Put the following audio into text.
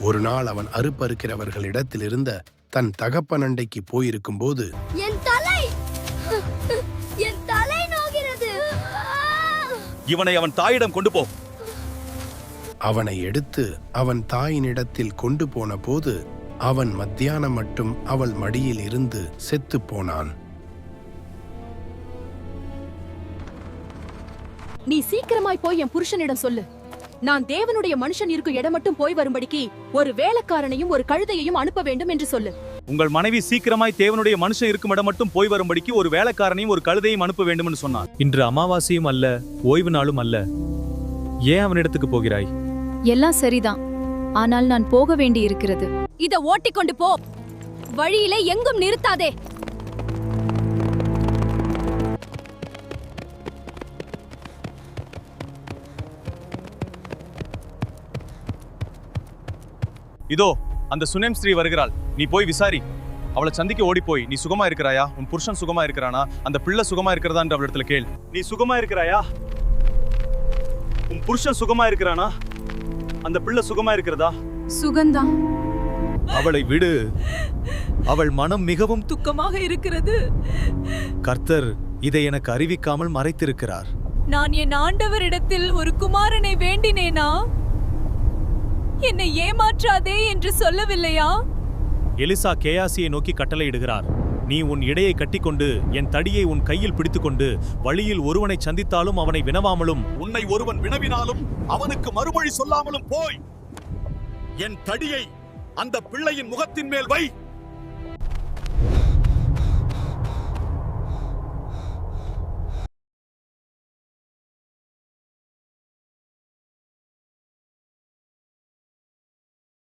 ஒரு நாள் அவன் அறுப்பறுக்கிறவர்களிடத்தில் இருந்த தன் தகப்பன் அண்டைக்கு போயிருக்கும் போது, என் தலை நோகிறது. இவனை அவன் தாயிடம் கொண்டு போ. அவனை எடுத்து அவன் தாயினிடத்தில் கொண்டு போன போது அவன் மத்தியானம் மட்டும் அவள் மடியில் இருந்து செத்து போனான். நீ சீக்கிரமாய் போய் என் புருஷனிடம் சொல்லு, நான் தேவனுடைய மனுஷன் இருக்கும் இடம் மட்டும் போய் வரும்படிக்கு ஒரு வேலைக்காரனையும் ஒரு கழுதையையும் அனுப்ப வேண்டும் என்று சொல்லு. உங்கள் மனைவி சீக்கிரமாய் தேவனுடைய மனுஷன் இருக்கும் இடம் மட்டும் போய் வரும்படிக்கு ஒரு வேலைக்காரனையும் ஒரு கழுதையும் அனுப்ப வேண்டும் என்று சொன்னார். இன்று அமாவாசையும் அல்ல, ஓய்வு நாளும் அல்ல. ஏன் அவனிடத்துக்கு போகிறாய்? எல்லாம் சரிதான், ஆனால் நான் போக வேண்டி இருக்கிறது. இத ஓட்டிக்கொண்டு போ, வழியிலே எங்கும் நிறுத்தாதே. இதோ அந்த சுனேம் ஸ்திரீ வருகிறாள், நீ போய் விசாரி. அவளை சந்திக்க ஓடி போய், நீ சுகமா இருக்கிறாயா, உன் புருஷன் சுகமா இருக்கிறானா, அந்த பிள்ளை சுகமா இருக்கிறதா என்று அவளிடத்துல கேள். நீ சுகமா இருக்கிறாயா, உன் புருஷன் சுகமா இருக்கிறானா, அந்த பிள்ளை சுகமா இருக்கிறதா? சுகந்தான். அவளை விடு, அவள் மனம் மிகவும் துக்கமாக இருக்கிறது. கர்த்தர் இதை எனக்கு அறிவிக்காமல் மறைத்திருக்கிறார். நான் என் ஆண்டவரிடத்தில் ஒரு குமாரனை வேண்டினேனா? என்னை ஏமாற்றாதே என்று சொல்லவில்லையா? எலிசா கேயாசியை நோக்கி கட்டளையிடுகிறார், நீ உன் இடையை கட்டிக்கொண்டு என் தடியை உன் கையில் பிடித்துக்கொண்டு வழியில் ஒருவனை சந்தித்தாலும் அவனை வினவாமலும், உன்னை ஒருவன் வினவினாலும் அவனுக்கு மறுமொழி சொல்லாமலும் போய் என் தடியை அந்த பிள்ளையின் முகத்தின் மேல் வை.